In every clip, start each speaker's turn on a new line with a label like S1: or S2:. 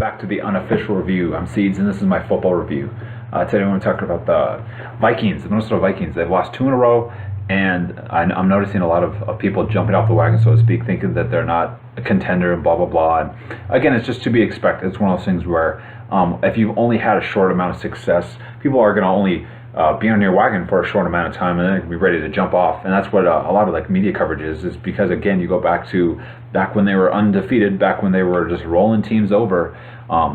S1: back to the unofficial review. I'm Seeds, and this is my football review. Today I'm talking about the Vikings, the Minnesota Vikings. They've lost 2 in a row, and I'm noticing a lot of people jumping off the wagon, so to speak, thinking that they're not a contender and blah, blah, blah. And again, it's just to be expected. It's one of those things where if you've only had a short amount of success, people are going to only be on your wagon for a short amount of time, and then they're going to be ready to jump off. And that's what a lot of like media coverage is because, again, you go back when they were undefeated, back when they were just rolling teams over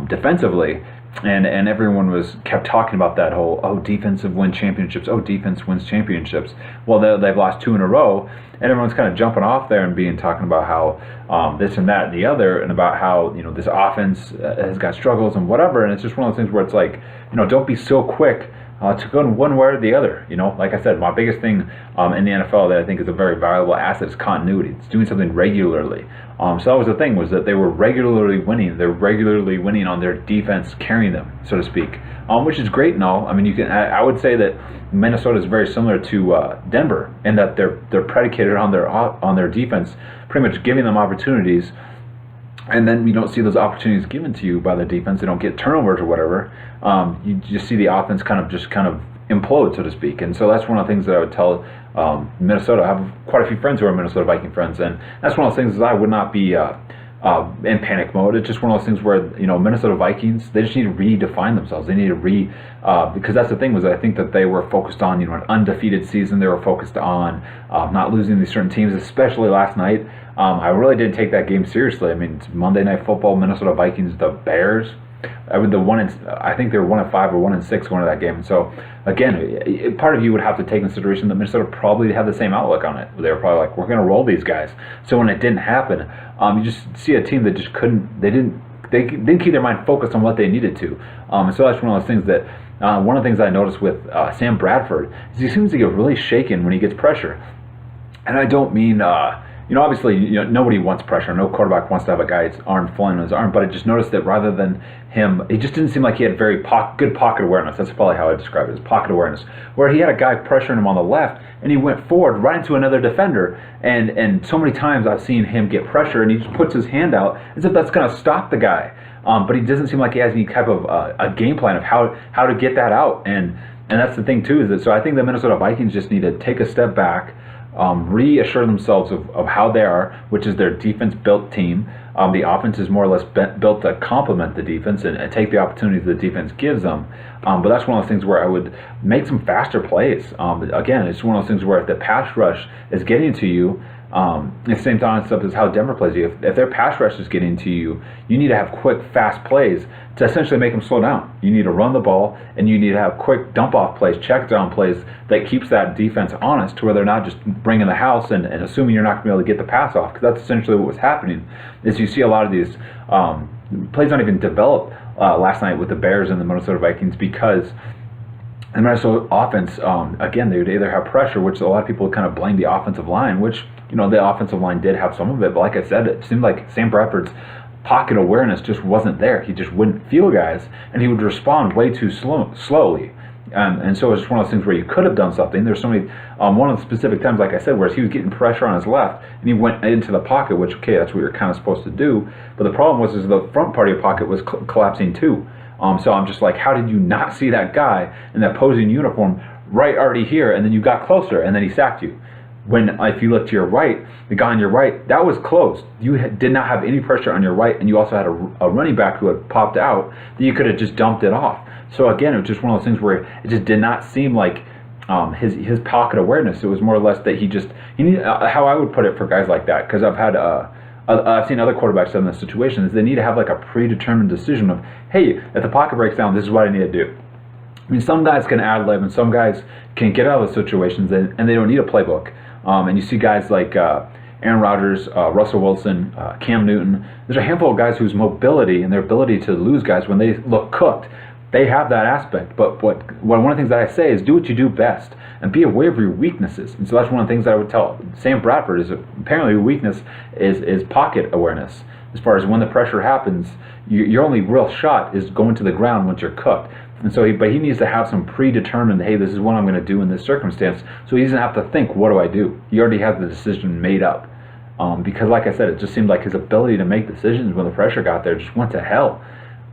S1: defensively, and everyone kept talking about that whole defensive win championships, defense wins championships. Well, they've lost 2 in a row, and everyone's kind of jumping off there and talking about how this and that and the other, and about how this offense has got struggles and whatever. And it's just one of those things where it's like, don't be so quick to go one way or the other. Like I said, my biggest thing in the NFL that I think is a very valuable asset is continuity. It's doing something regularly. So that was the thing, was that they were regularly winning. They're regularly winning on their defense carrying them, so to speak, which is great and all. I mean, I would say that Minnesota is very similar to Denver in that they're predicated on their defense, pretty much giving them opportunities. And then you don't see those opportunities given to you by the defense. They don't get turnovers or whatever. You just see the offense kind of implode, so to speak. And so that's one of the things that I would tell Minnesota. I have quite a few friends who are Minnesota Viking friends, and that's one of those things that I would not be in panic mode. It's just one of those things where Minnesota Vikings, they just need to redefine themselves. They need to because that's the thing, was I think that they were focused on an undefeated season. They were focused on not losing these certain teams, especially last night. I really didn't take that game seriously. I mean, it's Monday Night Football, Minnesota Vikings, the Bears. I think they were 1-5 or 1-6 going to that game. So again, part of you would have to take into consideration that Minnesota probably had the same outlook on it. They were probably like, we're going to roll these guys. So when it didn't happen, you just see a team that just couldn't. They didn't keep their mind focused on what they needed to. So that's one of those things that one of the things I noticed with Sam Bradford is he seems to get really shaken when he gets pressure. And I don't mean. Obviously, nobody wants pressure. No quarterback wants to have a guy's arm flying on his arm. But I just noticed that rather than him, it just didn't seem like he had very good pocket awareness. That's probably how I describe it, as pocket awareness. Where he had a guy pressuring him on the left, and he went forward right into another defender. And so many times I've seen him get pressure, and he just puts his hand out as if that's going to stop the guy. But he doesn't seem like he has any type of a game plan of how to get that out. And that's the thing, too, is that so I think the Minnesota Vikings just need to take a step back, reassure themselves of how they are, which is their defense-built team. The offense is more or less built to complement the defense and take the opportunities the defense gives them. But that's one of those things where I would make some faster plays. Again, it's one of those things where if the pass rush is getting to you, at the same time, stuff is how Denver plays you. If their pass rush is getting to you, you need to have quick, fast plays to essentially make them slow down. You need to run the ball, and you need to have quick dump-off plays, check-down plays that keeps that defense honest to where they're not just bringing the house and assuming you're not going to be able to get the pass off. Because that's essentially what was happening. Is you see a lot of these plays not even develop last night with the Bears and the Minnesota Vikings because the Minnesota offense, again, they would either have pressure, which a lot of people kind of blame the offensive line, which the offensive line did have some of it, but like I said, it seemed like Sam Bradford's pocket awareness just wasn't there. He just wouldn't feel guys, and he would respond way too slowly. And so it's just one of those things where you could have done something. There's so many, one of the specific times, like I said, where he was getting pressure on his left, and he went into the pocket, which, okay, that's what you're kind of supposed to do. But the problem was the front part of your pocket was collapsing too. So I'm just like, how did you not see that guy in that posing uniform right already here, and then you got closer, and then he sacked you? When if you look to your right, the guy on your right, that was closed. You did not have any pressure on your right, and you also had a running back who had popped out that you could have just dumped it off. So again, it was just one of those things where it just did not seem like his pocket awareness. It was more or less that he needed, how I would put it for guys like that, because I've seen other quarterbacks in this situation, is they need to have like a predetermined decision of, hey, if the pocket breaks down, this is what I need to do. I mean, some guys can ad-lib, and some guys can get out of those situations, and they don't need a playbook. And you see guys like Aaron Rodgers, Russell Wilson, Cam Newton. There's a handful of guys whose mobility and their ability to lose guys when they look cooked, they have that aspect. But one of the things that I say is do what you do best and be aware of your weaknesses. And so that's one of the things that I would tell Sam Bradford is apparently weakness is pocket awareness. As far as when the pressure happens, your only real shot is going to the ground once you're cooked. And so, but he needs to have some predetermined, hey, this is what I'm going to do in this circumstance. So he doesn't have to think, what do I do? He already has the decision made up. Because like I said, it just seemed like his ability to make decisions when the pressure got there just went to hell.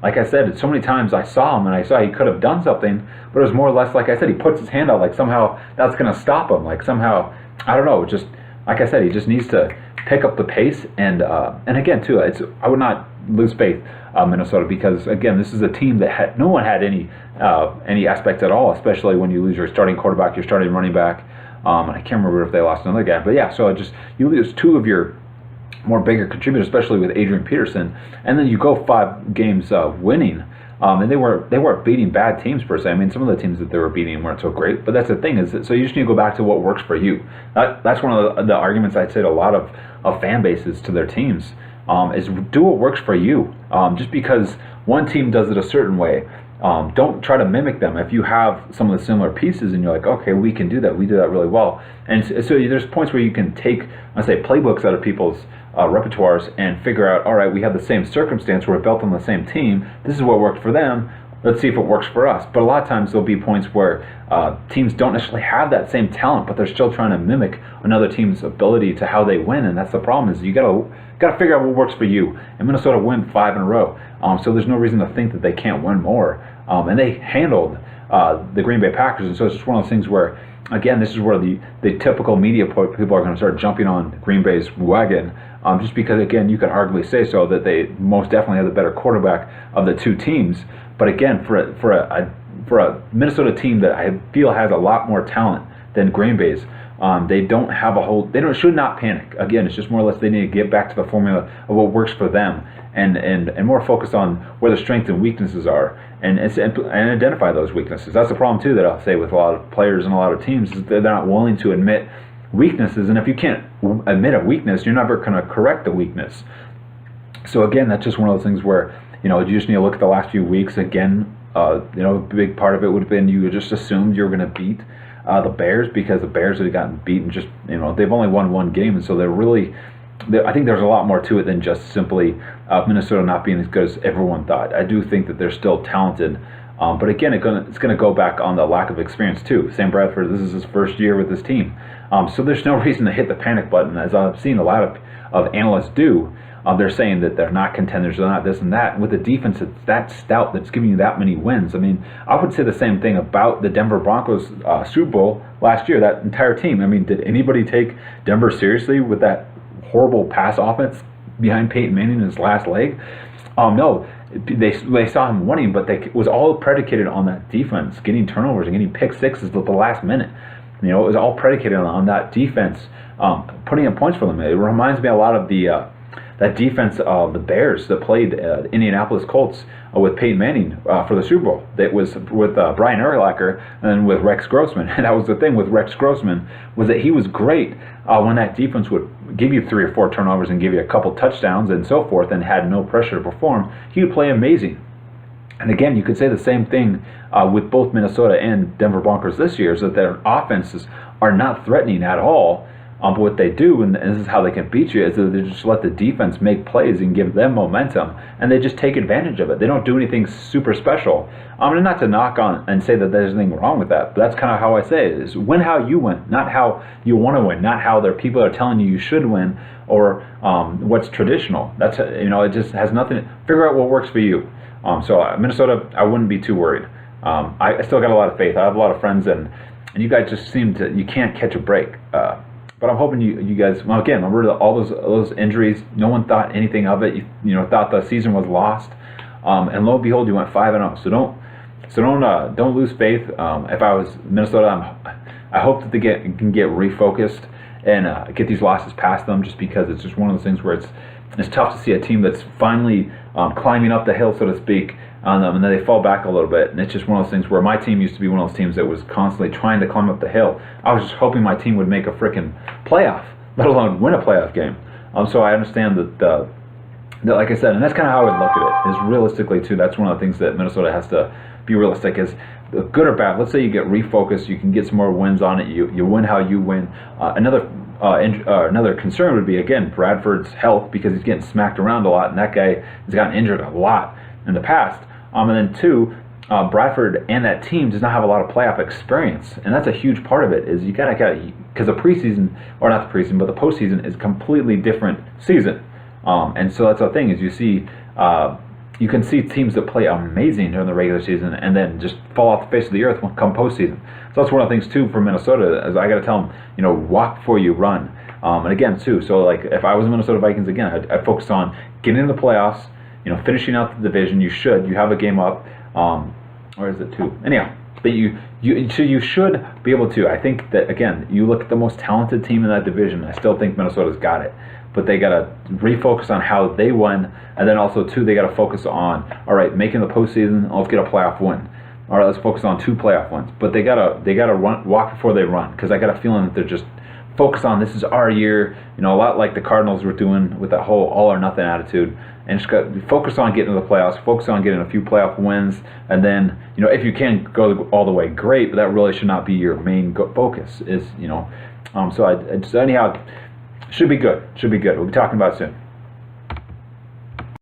S1: like I said, so many times I saw him and I saw he could have done something, but it was more or less like I said, he puts his hand out like somehow that's going to stop him. Like somehow, I don't know, just like I said, he just needs to pick up the pace. And again, too, I would not lose faith, Minnesota, because again, this is a team that no one had any aspects at all, especially when you lose your starting quarterback, your starting running back. And I can't remember if they lost another guy, but yeah, so you lose two of your more bigger contributors, especially with Adrian Peterson, and then you go 5 games winning. And they weren't beating bad teams per se. I mean, some of the teams that they were beating weren't so great. But that's the thing is, so you just need to go back to what works for you. That's one of the arguments I'd say to a lot of fan bases to their teams, is do what works for you. Just because one team does it a certain way, don't try to mimic them. If you have some of the similar pieces and you're like, okay, we can do that. We do that really well. And so there's points where you can take, let's say, playbooks out of people's repertoires and figure out, all right, we have the same circumstance, we're built on the same team, this is what worked for them, let's see if it works for us. But a lot of times there'll be points where teams don't necessarily have that same talent, but they're still trying to mimic another team's ability to how they win, and that's the problem, is you gotta figure out what works for you. And Minnesota win 5 in a row, so there's no reason to think that they can't win more. And they handled the Green Bay Packers, and so it's just one of those things where, again, this is where the typical media people are going to start jumping on Green Bay's wagon, just because, again, you could arguably say so that they most definitely have the better quarterback of the two teams. But again, for a Minnesota team that I feel has a lot more talent than Green Bay's, they should not panic. Again, it's just more or less they need to get back to the formula of what works for them, and more focus on where the strengths and weaknesses are, and identify those weaknesses. That's the problem too that I'll say with a lot of players and a lot of teams, is they're not willing to admit weaknesses, and if you can't admit a weakness, you're never going to correct the weakness. So again, that's just one of those things where, you just need to look at the last few weeks. Again, a big part of it would have been you just assumed you were going to beat the Bears, because the Bears had gotten beaten. Just they've only won 1 game, and so I think there's a lot more to it than just simply Minnesota not being as good as everyone thought. I do think that they're still talented, but again, it's going to go back on the lack of experience too. Sam Bradford, this is his first year with this team, so there's no reason to hit the panic button, as I've seen a lot of analysts do. They're saying that they're not contenders, they're not this and that. And with the defense that's that stout, that's giving you that many wins, I mean, I would say the same thing about the Denver Broncos Super Bowl last year, that entire team. I mean, did anybody take Denver seriously with that horrible pass offense behind Peyton Manning in his last leg? No, they saw him winning, but it was all predicated on that defense, getting turnovers and getting pick sixes at the last minute. It was all predicated on that defense putting in points for them. It reminds me a lot of that defense of the Bears that played Indianapolis Colts with Peyton Manning for the Super Bowl. That was with Brian Urlacher and with Rex Grossman. And that was the thing with Rex Grossman, was that he was great when that defense would give you 3 or 4 turnovers and give you a couple touchdowns and so forth, and had no pressure to perform. He would play amazing. And again, you could say the same thing with both Minnesota and Denver Broncos this year, is that their offenses are not threatening at all. But what they do, and this is how they can beat you, is that they just let the defense make plays and give them momentum, and they just take advantage of it. They don't do anything super special. And not to knock on and say that there's anything wrong with that, but that's kind of how I say it, is win how you win, not how you want to win, not how people are telling you should win, or what's traditional. That's it just has nothing. Figure out what works for you. So Minnesota, I wouldn't be too worried. I still got a lot of faith. I have a lot of friends, and you guys just you can't catch a break. But I'm hoping you guys, well, again, remember all those injuries. No one thought anything of it. You thought the season was lost, and lo and behold, you went 5-0. So don't lose faith. If I was Minnesota, I hope that they can get refocused and get these losses past them. Just because it's just one of those things where it's tough to see a team that's finally climbing up the hill, so to speak, on them, and then they fall back a little bit. And it's just one of those things where my team used to be one of those teams that was constantly trying to climb up the hill. I was just hoping my team would make a freaking playoff, let alone win a playoff game. So I understand that, like I said, and that's kind of how I would look at it, is realistically too. That's one of the things that Minnesota has to be realistic, is good or bad. Let's say you get refocused, you can get some more wins on it, you win how you win. Another concern would be, again, Bradford's health, because he's getting smacked around a lot, and that guy has gotten injured a lot in the past. And then 2, Bradford and that team does not have a lot of playoff experience, and that's a huge part of it. Is you gotta because the preseason, or not the preseason, but the postseason is a completely different season. And so that's the thing, is you see you can see teams that play amazing during the regular season and then just fall off the face of the earth when come postseason. So that's one of the things too for Minnesota is I got to tell them, walk before you run. And again too, so like if I was the Minnesota Vikings again, I'd focus on getting into the playoffs, finishing out the division. You have a game up, or is it two? Anyhow, but you should be able to. I think that again, you look at the most talented team in that division. I still think Minnesota's got it. But they got to refocus on how they won, and then also, too, they got to focus on, all right, making the postseason, let's get a playoff win. All right, let's focus on 2 playoff wins. But they gotta walk before they run, because I got a feeling that they're just focused on this is our year, a lot like the Cardinals were doing with that whole all-or-nothing attitude, and just got to focus on getting to the playoffs, focus on getting a few playoff wins, and then, if you can go all the way, great, but that really should not be your main focus, so I just, anyhow, should be good. We'll be talking about it soon.